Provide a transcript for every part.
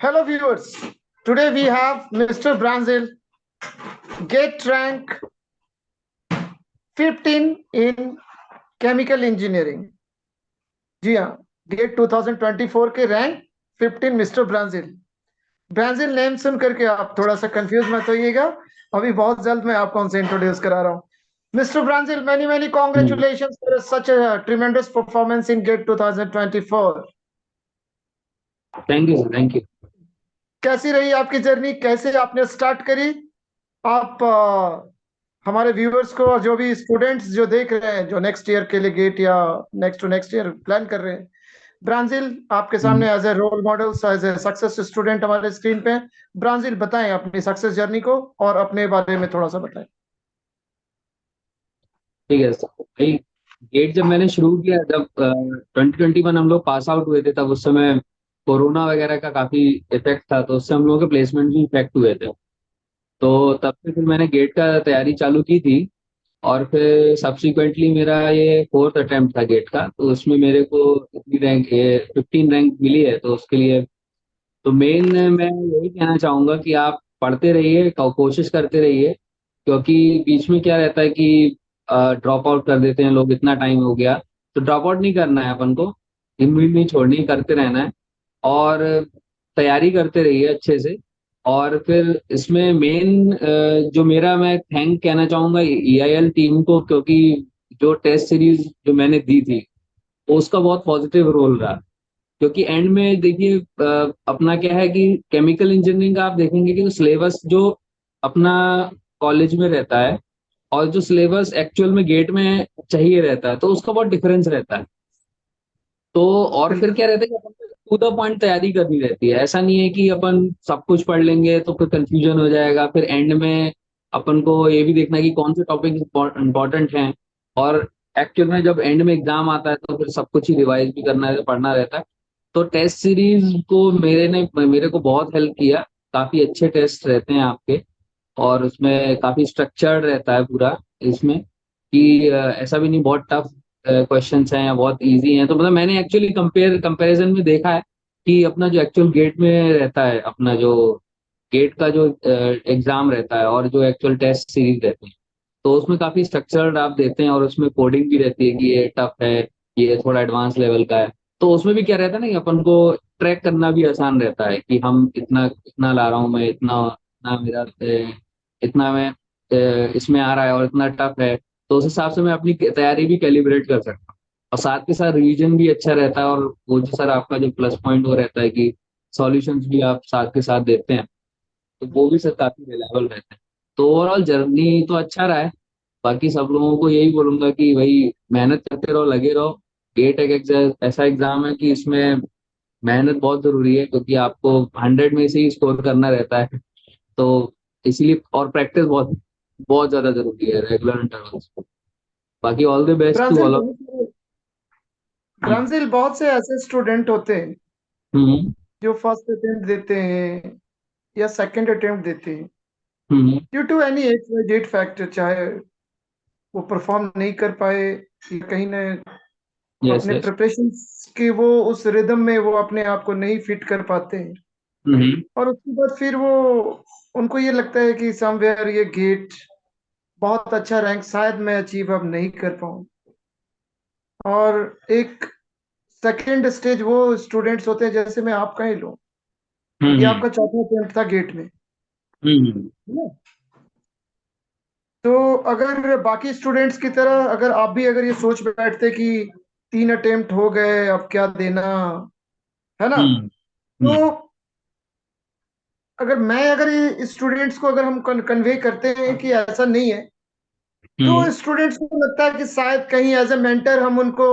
Hello viewers, today we have Mr. Brazil, GATE rank 15 in Chemical Engineering. जी हाँ, GATE 2024 के rank 15 mister Brazil. Brazil name सुन करके आप थोड़ा सा कंफ्यूज मत होइएगा, अभी बहुत जल्द मैं आपको उनसे इंट्रोड्यूस करा रहा हूँ। Mr. Brazil, many hmm, congratulations for such a tremendous performance in GATE 2024. Thank you sir, thank you. कैसी रही आपकी जर्नी, कैसे आपने स्टार्ट करी? आप हमारे व्यूअर्स को और जो भी स्टूडेंट्स जो देख रहे हैं, जो नेक्स्ट ईयर के लिए गेट या next to next year plan कर रहे हैं, ब्राजील आपके हम्म, सामने as a role model, as a success student हमारे स्क्रीन पे। ब्राजील बताएं अपनी सक्सेस जर्नी को और अपने बारे में थोड़ा सा बताएं। ठीक है सर। भाई, गेट जब मैंने शुरू किया, जब 2021 हम लोग पास आउट हुए थे, तब उस समय कोरोना वगैरह का काफी इफेक्ट था, तो उससे हम लोगों के प्लेसमेंट भी इफेक्ट हुए थे। तो तब से फिर मैंने गेट का तैयारी चालू की थी। और फिर सब्सिक्वेंटली मेरा ये फोर्थ अटेम्प्ट था गेट का, तो उसमें मेरे को इतनी रैंक, ये 15 रैंक मिली है। तो उसके लिए तो मेन मैं यही कहना चाहूंगा कि आप पढ़ते रहिए, कोशिश करते रहिए। क्योंकि बीच में क्या रहता है कि ड्रॉप आउट कर देते हैं लोग, इतना टाइम हो गया। तो ड्रॉप आउट नहीं करना है अपन को, उम्मीद नहीं छोड़नी, करते रहना है। और तैयारी करते रहिए अच्छे से। और फिर इसमें मेन जो मेरा, मैं थैंक कहना चाहूंगा EIL टीम को, क्योंकि जो टेस्ट सीरीज जो मैंने दी थी, उसका बहुत पॉजिटिव रोल रहा। क्योंकि एंड में देखिए, अपना क्या है कि केमिकल इंजीनियरिंग का आप देखेंगे कि सिलेबस जो अपना कॉलेज में रहता है और जो सिलेबस एक्चुअल में गेट में चाहिए रहता है, तो उसका बहुत डिफरेंस रहता है। तो और फिर बिल्कुल। क्या रहता है कि अपन टू द पॉइंट तैयारी करनी रहती है। ऐसा नहीं है कि अपन सब कुछ पढ़ लेंगे तो फिर कंफ्यूजन हो जाएगा। फिर एंड में अपन को ये भी देखना है कि कौन से टॉपिक इंपॉर्टेंट हैं। और एक्चुअल में जब एंड में एग्जाम आता है तो फिर सब कुछ ही रिवाइज भी करना है, पढ़ना रहता है। तो टेस्ट सीरीज को मेरे को बहुत हेल्प किया। काफी अच्छे टेस्ट रहते हैं आपके। और उसमें काफी स्ट्रक्चर्ड रहता है पूरा इसमें, कि ऐसा भी नहीं बहुत टफ क्वेश्चंस हैं या बहुत इजी हैं। तो मतलब मैंने एक्चुअली कंपैरिजन में देखा है कि अपना जो एक्चुअल गेट में रहता है, अपना जो गेट का जो एग्जाम रहता है और जो एक्चुअल टेस्ट सीरीज रहते हैं, तो उसमें काफी स्ट्रक्चर्ड आप देते हैं और उसमें कोडिंग भी रहती है कि ये टफ है, ये थोड़ा एडवांस लेवल का है। तो उसमें भी क्या रहता है ना कि अपन को ट्रैक करना भी आसान रहता है कि हम इतना इतना ला रहा हूँ मैं, इतना इतना मेरा इतना मैं इसमें आ रहा है और इतना टफ है। तो उस हिसाब से मैं अपनी तैयारी भी कैलिब्रेट कर सकता हूँ। और साथ के साथ रिवीजन भी अच्छा रहता है। और वो जो सर आपका जो प्लस पॉइंट वो रहता है कि सॉल्यूशंस भी आप साथ के साथ देते हैं, तो वो भी सर काफी रिलायबल रहते हैं। तो ओवरऑल जर्नी तो अच्छा रहा है। बाकी सब लोगों को यही बोलूंगा कि भाई मेहनत करते रहो, लगे रहो। गेट एक ऐसा एग्जाम है कि इसमें मेहनत बहुत जरूरी है, क्योंकि आपको 100 में से ही स्कोर करना रहता है। तो इसीलिए और प्रैक्टिस बहुत बहुत ज्यादा जरूरी है, रेगुलर इंटरवल्स। बाकी all the best to Brazil all of. Brazil बहुत से ऐसे स्टूडेंट होते हैं हम्म, जो फर्स्ट अटेम्प्ट देते हैं या सेकंड अटेम्प्ट देते हैं, hmm, due to any date factor, चाहे वो परफॉर्म नहीं कर पाए या कहीं ना यस अपने यस। प्रिपरेशन के वो उस रिदम में वो अपने आप को नहीं फिट कर पाते हैं। हम्म, और उसके बाद फिर वो उनको ये लगता है कि समवेयर ये गेट बहुत अच्छा रैंक शायद मैं अचीव अब नहीं कर पाऊँ। और एक सेकंड स्टेज वो स्टूडेंट्स होते हैं, जैसे मैं आपका ही लूँ, ये हम्म, आपका चौथा अटेम्प्ट था गेट में, हम्म, है ना? तो अगर बाकी स्टूडेंट्स की तरह अगर आप भी अगर ये सोच बैठते कि 3 अटेम्प्ट हो गए अब क्या देना, है ना? हम्म, तो हम्म, अगर ये स्टूडेंट्स को अगर हम कन्वे करते हैं कि ऐसा नहीं है, तो हम्म, स्टूडेंट्स को लगता है कि शायद कहीं एज ए मेंटर हम उनको,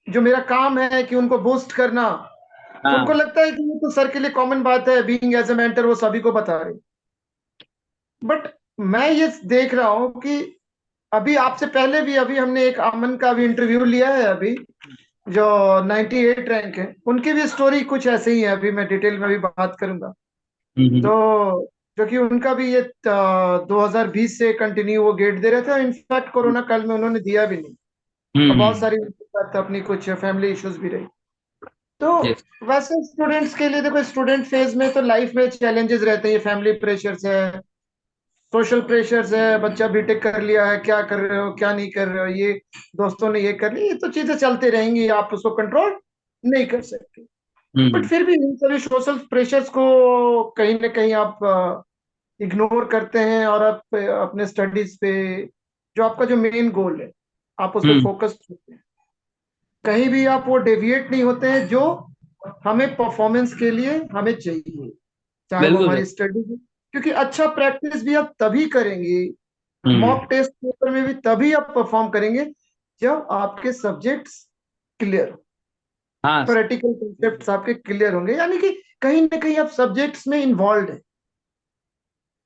जो मेरा काम है कि उनको बूस्ट करना, तो उनको हाँ, लगता है कि ये तो सर के लिए कॉमन बात है, बीइंग एज ए मेंटर वो सभी को बता रहे। बट मैं ये देख रहा हूँ कि अभी आपसे पहले भी अभी हमने एक अमन का भी इंटरव्यू लिया है अभी, जो 98 रैंक है, उनकी भी स्टोरी कुछ ऐसे ही है, अभी मैं डिटेल में भी बात करूंगा। हम्म, तो जो कि उनका भी ये 2020 से कंटिन्यू वो गेट दे रहे थे, इनफैक्ट कोरोना काल में उन्होंने दिया भी नहीं, और बहुत हम्म, सारी उनके साथ अपनी कुछ फैमिली इश्यूज भी रही। तो Yes. वैसे स्टूडेंट्स के लिए देखो, स्टूडेंट फेज में तो लाइफ में चैलेंजेस रहते हैं, फैमिली प्रेशर्स है, सोशल प्रेशर्स है, बच्चा बीटेक कर लिया है, क्या कर रहे हो क्या नहीं कर रहे हो, ये दोस्तों ने ये कर लिया, ये तो चीजें चलते रहेंगी, आप उसको कंट्रोल नहीं कर सकते। बट हम्म। फिर भी इन सभी सोशल प्रेशर्स को कहीं ना कहीं आप इग्नोर करते हैं, और आप अपने स्टडीज पे, जो आपका जो मेन गोल है, आप उस पर हम्म। फोकस करते हैं। कहीं भी आप वो डेविएट नहीं होते हैं जो हमें परफॉर्मेंस के लिए हमें चाहिए, चाहे वो बिल्कुल सर। हमारी स्टडी हो। क्योंकि अच्छा प्रैक्टिस भी आप तभी करेंगे, हम्म। मॉक टेस्ट पेपर में भी तभी आप परफॉर्म करेंगे जब आपके सब्जेक्ट्स क्लियर हो, हाँ। प्रैक्टिकल कॉन्सेप्ट्स आपके क्लियर होंगे, यानी कि कहीं ना कहीं आप सब्जेक्ट्स में इन्वॉल्व है,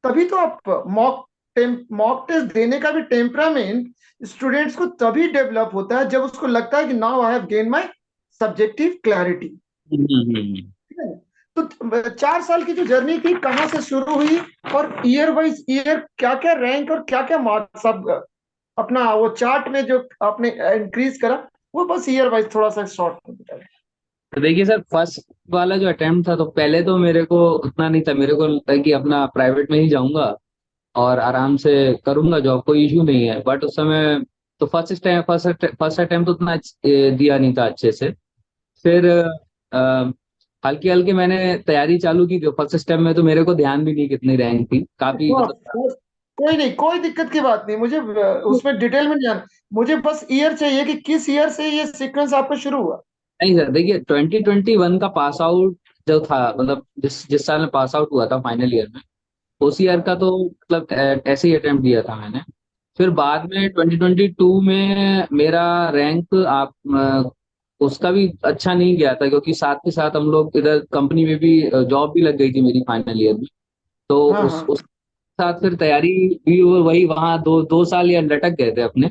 तभी तो आप मॉक टेस्ट देने का भी टेम्परामेंट स्टूडेंट्स को तभी डेवलप होता है जब उसको लगता है कि now I have gain my subjective clarity. Hmm. ठीक है। तो 4 साल की जो जर्नी थी कहाँ से शुरू हुई, और ईयर वाइज ईयर क्या क्या रैंक और क्या क्या मार्क्स सब अपना वो चार्ट में जो आपने इंक्रीज करा, वो बस ईयर वाइज थोड़ा सा शॉर्ट में बताइए। तो देखिए सर, फर्स्ट वाला जो अटेम्प्ट था, तो पहले तो मेरे को उतना नहीं था, मेरे को लगता है कि अपना प्राइवेट में ही जाऊंगा और आराम से करूंगा जॉब, कोई इशू नहीं है। बट उस समय तो फर्स्ट अटेम्प्ट तो उतना दिया नहीं था अच्छे से। फिर हल्की हल्की मैंने तैयारी चालू की, जो फर्स्ट स्टेप में तो मेरे को ध्यान भी नहीं कितनी रैंक थी, काफी हाँ, मतलब। कोई नहीं, कोई दिक्कत की बात नहीं, मुझे उसमें डिटेल में नहीं जाना, मुझे बस ईयर चाहिए कि किस ईयर से ये सीक्वेंस आपका शुरू हुआ। नहीं सर, देखिए 2021 का पास आउट जो था, मतलब जिस जिस साल में पास आउट हुआ था फाइनल ईयर में, उस ईयर का तो मतलब ऐसे ही अटेम्प्ट दिया था मैंने। फिर बाद में 2022 में मेरा रैंक आप उसका भी अच्छा नहीं गया था, क्योंकि साथ के साथ हम लोग इधर कंपनी में भी जॉब भी लग गई थी मेरी फाइनल ईयर में। तो हाँ हाँ। उस साथ फिर तैयारी भी वही वहाँ दो दो साल या लटक गए थे अपने।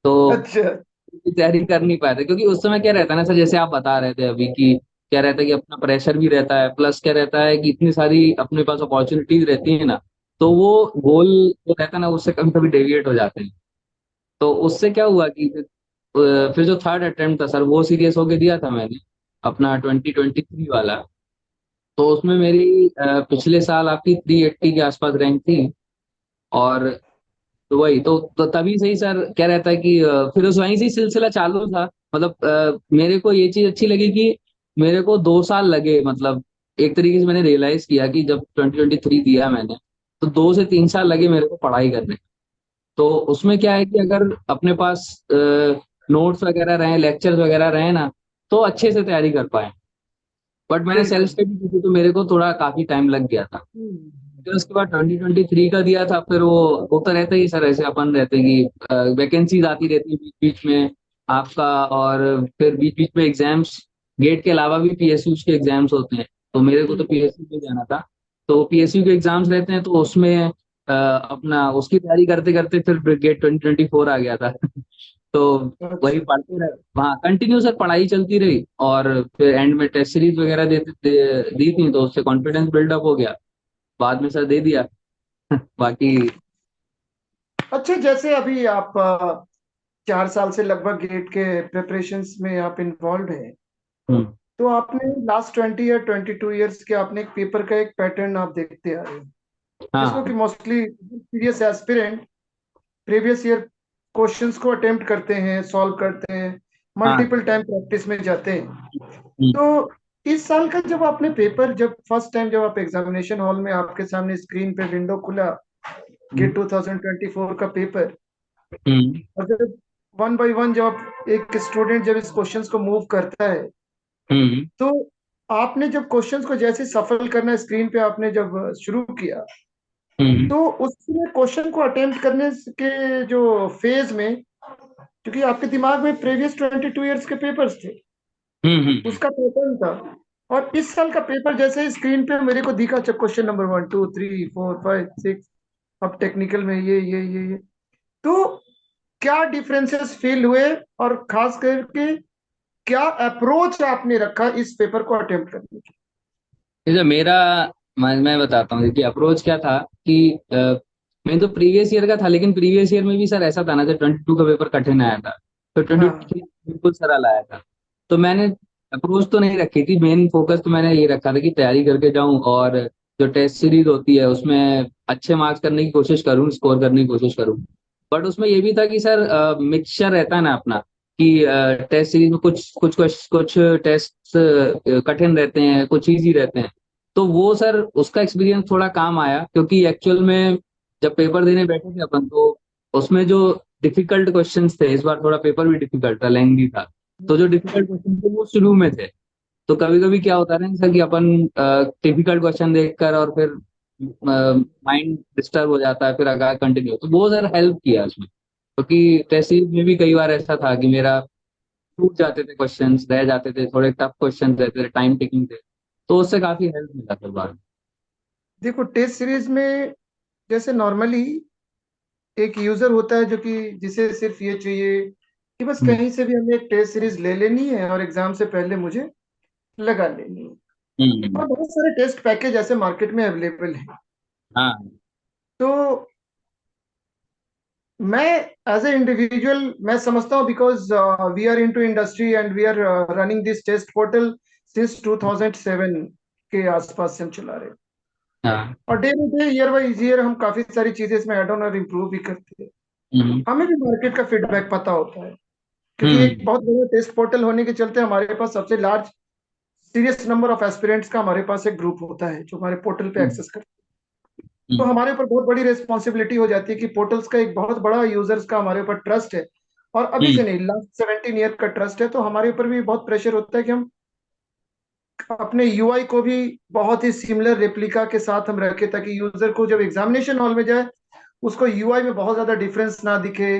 तो अच्छा। तैयारी कर नहीं पाए थे, क्योंकि उस समय क्या रहता है ना सर, जैसे आप बता रहे थे अभी कि क्या रहता है कि अपना प्रेशर भी रहता है, प्लस क्या रहता है कि इतनी सारी अपने पास अपॉर्चुनिटीज रहती है ना, तो वो गोल जो रहता है ना, उससे कभी कभी डेविएट हो जाते हैं। तो उससे क्या हुआ कि फिर जो थर्ड अटेम्प्ट था सर, वो सीरियस होके दिया था मैंने, अपना 2023 वाला। तो उसमें मेरी पिछले साल आपकी 380 के आसपास रैंक थी। और तो वही तो तभी से ही सर क्या रहता है कि फिर उस वहीं से ही सिलसिला चालू था। मतलब मेरे को ये चीज अच्छी लगी कि मेरे को 2 साल लगे, मतलब एक तरीके से मैंने रियलाइज किया कि जब 2023 दिया मैंने, तो 2 से 3 साल लगे मेरे को पढ़ाई करने। तो उसमें क्या है कि अगर अपने पास नोट्स वगैरह रहे, लेक्चर्स वगैरह रहे ना, तो अच्छे से तैयारी कर पाए। बट मैंने सेल्फ बिल्कुल। स्टडी की थी, तो मेरे को थोड़ा काफी टाइम लग गया था। हम्म। फिर उसके बाद 2023 का दिया था। फिर वो तो रहता ही सर, ऐसे अपन रहते हैं कि वैकेंसीज आती रहती है बीच बीच में आपका। और फिर बीच बीच में एग्जाम्स, गेट के अलावा भी पीएसयू के एग्जाम्स होते हैं। तो मेरे को तो पीएसयू में जाना था, तो पीएसयू के एग्जाम्स रहते हैं, तो उसमें अपना उसकी तैयारी करते करते फिर गेट 2024 आ गया था। तो वही अच्छा। पढ़ते रहे वहाँ, कंटिन्यू सर पढ़ाई चलती रही। और फिर एंड में टेस्ट सीरीज वगैरह दी थी, तो उससे कॉन्फिडेंस बिल्डअप हो गया, बाद में सर दे दिया। बाकी। अच्छा, जैसे अभी आप 4 साल से लगभग गेट के प्रिपरेशंस में आप इन्वॉल्व हैं, हम्म। तो आपने लास्ट 20 या 22 ईयर्स के आपने एक पेपर का एक पैटर्न आप देखते आ रहे हैं, जिसको हाँ। कि mostly serious aspirant previous year questions को अटेम्प्ट करते हैं, सॉल्व करते हैं, हाँ। मल्टीपल टाइम प्रैक्टिस में जाते हैं। हम्म। तो इस साल का जब आपने पेपर, जब फर्स्ट टाइम जब आप एग्जामिनेशन हॉल में, आपके सामने स्क्रीन पे विंडो खुला, गेट 2024 का पेपर, हम्म। और जब वन बाय वन जब एक स्टूडेंट जब इस क्वेश्चंस को मूव करता है, हम्म। तो आपने जब क्वेश्चंस को जैसे सफल करना स्क्रीन पे आपने जब शुरू किया, हम्म। तो उसमें क्वेश्चन को अटेम्प्ट करने के जो फेज में, क्योंकि आपके दिमाग में प्रीवियस 22 ईयर्स के पेपर्स थे, हम्म। उसका पैटर्न था, और इस साल का पेपर जैसे स्क्रीन पे मेरे को दिखा, क्वेश्चन नंबर 1 2 3 4 5 6, अब टेक्निकल में ये, तो क्या डिफरेंसेस फील हुए, और खास करके क्या अप्रोच आपने रखा इस पेपर को अटेम्प्ट करने की। जैसे मेरा, मैं बताता हूँ देखिए अप्रोच क्या था कि मैं तो प्रीवियस ईयर का था, लेकिन प्रीवियस ईयर में भी सर ऐसा था ना, जब 22 का पेपर कठिन आया था, तो ट्वेंटी हाँ। थ्री बिल्कुल सरल आया था। तो मैंने अप्रोच तो नहीं रखी थी, मेन फोकस तो मैंने ये रखा था कि तैयारी करके जाऊं और जो टेस्ट सीरीज होती है उसमें अच्छे मार्क्स करने की कोशिश करूं, स्कोर करने की कोशिश करूं। बट उसमें ये भी था कि सर मिक्सचर रहता है ना अपना, कि टेस्ट सीरीज में कुछ टेस्ट कठिन रहते हैं, कुछ इजी रहते हैं। तो वो सर उसका एक्सपीरियंस थोड़ा काम आया, क्योंकि एक्चुअल में जब पेपर देने बैठे थे अपन, तो उसमें जो डिफिकल्ट क्वेश्चंस थे, इस बार थोड़ा पेपर भी डिफिकल्ट था, लेंथी था। तो जो डिफिकल्ट क्वेश्चन थे वो शुरू में थे। तो कभी कभी क्या होता है ना सर, कि अपन डिफिकल्ट क्वेश्चन देखकर और फिर माइंड डिस्टर्ब हो जाता है, फिर आगे कंटिन्यू, तो वो सर हेल्प किया उसमें। क्योंकि टेस्ट सीरीज में भी कई बार ऐसा था कि मेरा छूट जाते थे, क्वेश्चंस रह जाते थे, थोड़े टफ क्वेश्चन रहते थे, टाइम टेकिंग थे। तो उससे काफी हेल्प मिला फिर बाद में। देखो टेस्ट सीरीज में जैसे नॉर्मली एक यूजर होता है जो कि जिसे सिर्फ ये चाहिए कि बस हम्म। कहीं से भी हमें एक टेस्ट सीरीज ले लेनी है और एग्जाम से पहले मुझे लगा लेनी है। हम्म। और बहुत सारे टेस्ट पैकेज ऐसे मार्केट में अवेलेबल हैं। हाँ। तो मैं एज ए इंडिविजुअल मैं समझता हूँ, because we are into industry and we are running this test portal since 2007 के आसपास से हम चला रहे हैं। हाँ। और day by day, year by year हम काफी सारी चीजें इसमें ऐड ऑन और इम्प्रूव भी करते हैं। हम्म। हमें भी मार्केट का फीडबैक पता होता है, क्योंकि एक हम्म। बहुत बड़ा टेस्ट पोर्टल होने के चलते हमारे पास सबसे large serious number of aspirants का हमारे पास एक ग्रुप होता है जो हमारे पोर्टल पे हम्म। एक्सेस करते हैं। तो हम्म। हमारे ऊपर बहुत बड़ी रिस्पॉन्सिबिलिटी हो जाती है कि पोर्टल्स का एक बहुत बड़ा यूजर्स का हमारे ऊपर ट्रस्ट है। और अभी से हम्म। नहीं, लास्ट 17 ईयर का ट्रस्ट है, तो हमारे ऊपर भी बहुत प्रेशर होता है कि हम अपने यूआई को भी बहुत ही सिमिलर रेप्लिका के साथ हम रखें, ताकि यूजर को जब एग्जामिनेशन हॉल में जाए उसको यूआई में बहुत ज्यादा डिफरेंस ना दिखे,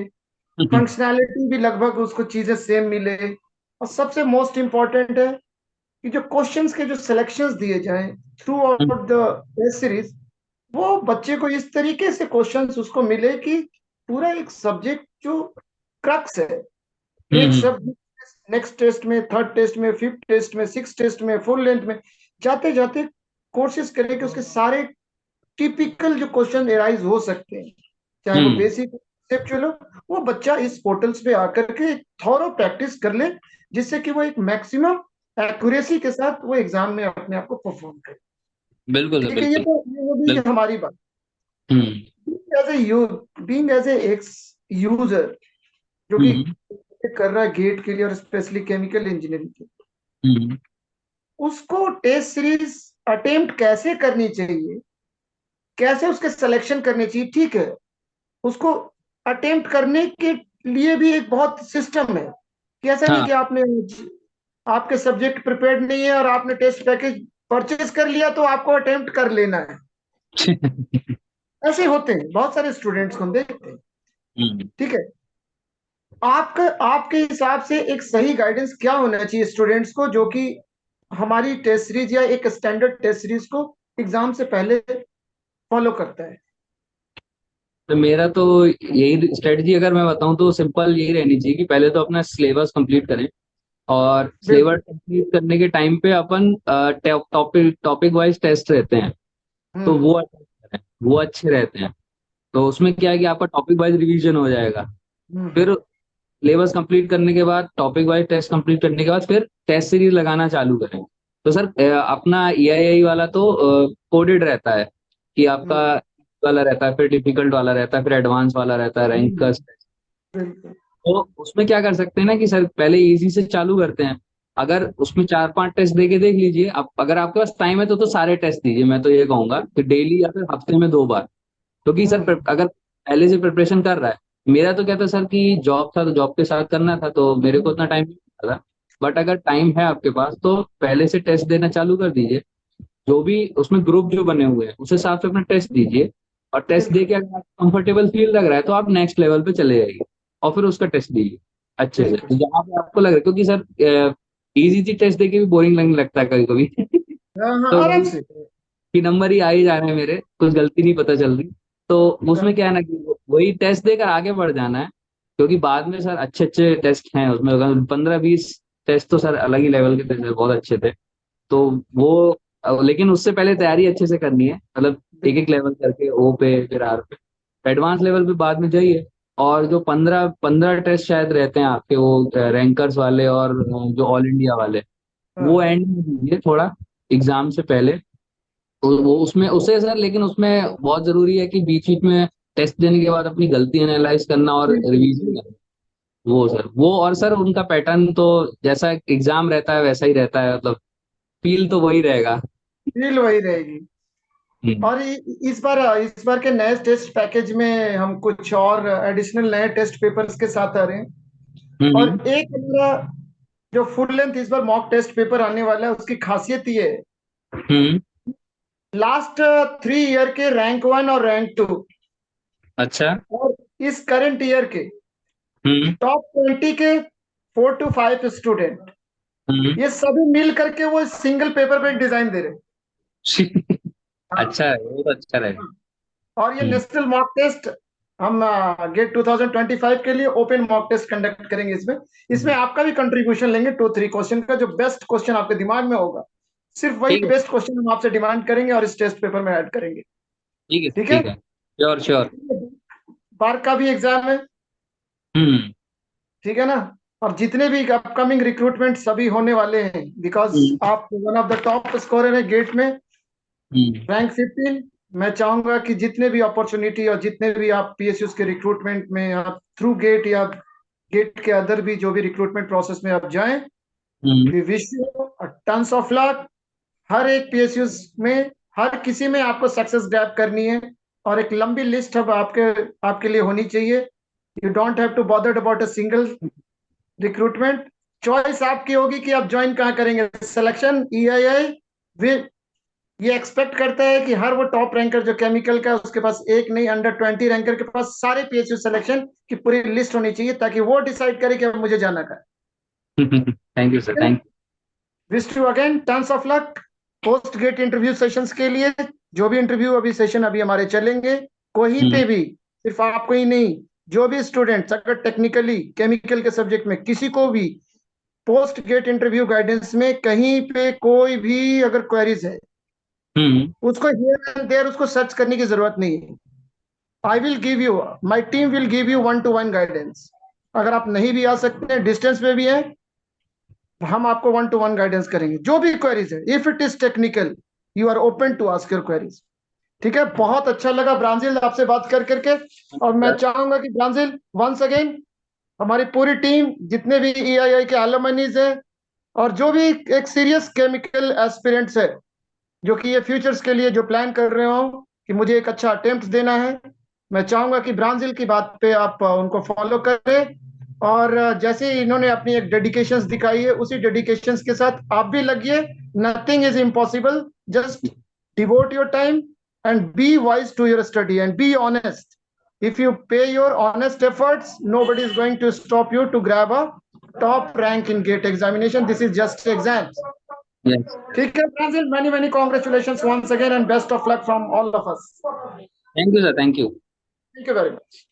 हम्म। फंक्शनैलिटी भी लगभग उसको चीजें सेम मिले। और सबसे मोस्ट इम्पॉर्टेंट है कि जो क्वेश्चंस के जो सिलेक्शंस दिए जाएं throughout the test series, वो बच्चे को इस तरीके से क्वेश्चंस उसको मिले कि पूरा एक सब्जेक्ट जो क्रक्स है, एक हम्म। शब्द नेक्स्ट टेस्ट में, थर्ड टेस्ट में, फिफ्थ टेस्ट में, सिक्स टेस्ट में, फुल लेंथ में जाते जाते कोशिश करें कि उसके सारे टिपिकल जो क्वेश्चन एराइज हो सकते हैं, चाहे वो हम्म। बेसिक कंसेप्चुअल हो, वो बच्चा इस पोर्टल्स पे आकर के थॉरो प्रैक्टिस कर ले, जिससे कि वो एक मैक्सिमम एक्यूरेसी के साथ वो एग्जाम में अपने आप को परफॉर्म करे। बिल्कुल सर, ठीक है, ये बिल्कुल। तो ये हो गई बिल्कुल। हमारी बात। Hmm. As a you being as a ex user जो कि हम्म। कर रहा है गेट के लिए और स्पेशली केमिकल इंजीनियरिंग के लिए, हम्म। उसको टेस्ट सीरीज अटेम्प्ट कैसे करनी चाहिए, कैसे उसके सिलेक्शन करनी चाहिए, ठीक है, उसको अटेम्प्ट करने के लिए भी एक बहुत सिस्टम है, कि ऐसा नहीं हाँ। कि आपने आपके सब्जेक्ट प्रिपेयर्ड नहीं है और आपने टेस्ट पैकेज परचेज कर लिया तो आपको अटेम्प्ट कर लेना है। ऐसे होते हैं बहुत सारे स्टूडेंट्स को हम देखते हैं। हम्म। ठीक है, आपका आपके हिसाब से एक सही गाइडेंस क्या होना चाहिए स्टूडेंट्स को जो कि हमारी टेस्ट सीरीज या एक स्टैंडर्ड टेस्ट सीरीज को एग्जाम से पहले फॉलो करता है? तो मेरा तो यही स्ट्रेटजी अगर मैं बताऊं तो सिंपल यही रहनी चाहिए कि पहले तो अपना सिलेबस कंप्लीट करें, और सिलेबस बिल्कुल। कंप्लीट करने के टाइम पे अपन टॉपिक टॉपिक वाइज टेस्ट रहते हैं, तो हम्म। वो attend करें, वो अच्छे रहते हैं। तो उसमें क्या है कि आपका टॉपिक वाइज रिवीजन हो जाएगा। हम्म। फिर सिलेबस कंप्लीट करने के बाद, टॉपिक वाइज टेस्ट कंप्लीट करने के बाद, फिर टेस्ट सीरीज लगाना चालू करें। तो सर अपना EII वाला तो कोडेड रहता है, कि आपका हम्म। वाला रहता है, फिर डिफिकल्ट वाला रहता है, फिर एडवांस वाला रहता है, रैंक का। बिल्कुल। तो उसमें क्या कर सकते हैं ना कि सर पहले इजी से चालू करते हैं। अगर उसमें 4-5 टेस्ट दे के देख लीजिए, अब अगर आपके पास टाइम है तो सारे टेस्ट दीजिए, मैं तो ये कहूंगा कि डेली या फिर हफ्ते में 2 बार। क्योंकि सर हम्म। अगर पहले से प्रिपरेशन कर रहा है, मेरा तो क्या था सर कि जॉब था, तो जॉब के साथ करना था, तो मेरे को उतना टाइम नहीं मिलता था। बट अगर टाइम है आपके पास तो पहले से टेस्ट देना चालू कर दीजिए। जो भी उसमें ग्रुप जो बने हुए हैं उस हिसाब से अपना टेस्ट दीजिए। और टेस्ट दे बिल्कुल। के अगर आपको कंफर्टेबल फील लग रहा है तो आप नेक्स्ट लेवल पे चले जाइए, और फिर उसका टेस्ट दीजिए अच्छे से, बिल्कुल। तो जहाँ पे आपको लग रहा है। क्योंकि सर इजी इजी टेस्ट देके भी बोरिंग लगने लगता है कभी कभी। हाँ हाँ, तो आराम वही से। कि नंबर ही आ ही जा रहे हैं मेरे, कुछ गलती नहीं पता चल रही। तो उसमें क्या है ना कि वही टेस्ट देकर आगे बढ़ जाना है। क्योंकि बाद में सर अच्छे अच्छे टेस्ट हैं उसमें, 15-20 टेस्ट तो सर अलग ही लेवल के थे, बहुत अच्छे थे। तो वो लेकिन उससे पहले तैयारी अच्छे से करनी है, मतलब एक एक बिल्कुल। लेवल करके, O पे फिर R पे, एडवांस लेवल पे बाद में जाइए। और जो 15 15 टेस्ट शायद रहते हैं आपके, वो रैंकर्स वाले और जो ऑल इंडिया वाले, वो हाँ, एंड में दीजिए थोड़ा, एग्जाम से पहले। तो वो उसमें उसे सर, लेकिन उसमें बहुत जरूरी है कि बीच बीच में टेस्ट देने के बाद अपनी गलती एनालाइज करना और बिल्कुल रिवीजन बिल्कुल। करना। वो सर, वो और सर उनका पैटर्न तो जैसा एग्जाम रहता है वैसा ही रहता है, मतलब फील तो वही रहेगा। फील वही रहेगी। हम्म। और इस बार के नए टेस्ट पैकेज में हम कुछ और एडिशनल नए टेस्ट पेपर्स के साथ आ रहे हैं। और हम्म। एक हमारा जो फुल लेंथ इस बार मॉक टेस्ट पेपर आने वाला है, उसकी खासियत ये है, हम्म। लास्ट 3 ईयर के रैंक 1 और रैंक 2 अच्छा। और इस करंट ईयर के हम्म। टॉप 20 के 4 to 5 स्टूडेंट, हम्म। ये सभी मिल करके वो सिंगल पेपर पे एक डिजाइन दे रहे हैं। हाँ, अच्छा है, वो तो अच्छा रहेगा। और ये हम्म। नेशनल मॉक टेस्ट हम गेट 2025 के लिए ओपन मॉक टेस्ट कंडक्ट करेंगे। इसमें इसमें आपका भी कंट्रीब्यूशन लेंगे 2-3 क्वेश्चन का, जो बेस्ट क्वेश्चन आपके दिमाग में होगा, सिर्फ वही ठीक है। बेस्ट क्वेश्चन हम आपसे डिमांड करेंगे और इस टेस्ट पेपर में ऐड करेंगे। ठीक है ठीक है। ठीक है। Sure sure. बार का भी एग्जाम है। हम्म। ठीक है ना। और जितने भी अपकमिंग रिक्रूटमेंट सभी होने वाले हैं, बिकॉज हम्म। आप one of the top scorer है गेट में, हम्म। रैंक 15। मैं चाहूंगा कि जितने भी अपॉर्चुनिटी और जितने भी आप पीएसयू के रिक्रूटमेंट में आप थ्रू गेट या गेट के अदर भी जो भी रिक्रूटमेंट प्रोसेस में आप जाएं, hmm. We wish you tons of luck. हर एक पीएसयू में, हर किसी में आपको सक्सेस ग्रैब करनी है, और एक लंबी लिस्ट अब आपके आपके लिए होनी चाहिए। You don't have to bothered about a single recruitment. Choice आपकी होगी कि आप ज्वाइन कहाँ करेंगे। सिलेक्शन ईआईआई ये एक्सपेक्ट करता है कि हर वो टॉप रैंकर जो केमिकल का, उसके पास एक नहीं, अंडर 20 रैंकर के पास सारे पीएसयू सिलेक्शन की पूरी लिस्ट होनी चाहिए, ताकि वो डिसाइड करे कि अब मुझे जाना कहाँ थैंक यू सर, है। Thank wish you again turns of luck post get interview sessions के लिए। जो भी इंटरव्यू अभी सेशन अभी हमारे चलेंगे, कहीं यू। पे भी, सिर्फ आपको ही नहीं, जो भी स्टूडेंट्स अगर टेक्निकली केमिकल के सब्जेक्ट में किसी को भी पोस्ट गेट इंटरव्यू गाइडेंस में कहीं पे कोई भी अगर क्वेरीज है, हम्म। उसको हियर एंड देयर उसको सर्च करने की जरूरत नहीं है। I will give you, my team will give you 1-to-1 guidance. अगर आप नहीं भी आ सकते हैं, डिस्टेंस पे भी हैं, हम आपको 1-to-1 गाइडेंस करेंगे। जो भी क्वेरीज है, if it is technical, you are open to ask your queries. ठीक है। बहुत अच्छा लगा ब्रांजिल आपसे बात कर करके। और मैं सर। चाहूंगा कि ब्रांजिल वंस अगेन, हमारी पूरी टीम, जितने भी ईआईआई के एलुमनीज है, और जो भी एक सीरियस केमिकल एस्पिरेंट्स है, जो कि ये फ्यूचर्स के लिए जो प्लान कर रहे हो कि मुझे एक अच्छा अटेम्प्ट देना है, मैं चाहूंगा कि ब्रांजिल की बात पे आप उनको फॉलो करें। और जैसे ही इन्होंने अपनी एक डेडिकेशंस दिखाई है, उसी डेडिकेशंस के साथ आप भी लगिए। Nothing is impossible. Just devote your time and be wise to your study and be honest. If you pay your honest efforts, nobody is going to stop you to grab a top rank in GATE examination. This is just exams. Yes. ठीक है Brazil, many many congratulations once again and best of luck from all of us. Thank you sir, thank you. Thank you very much.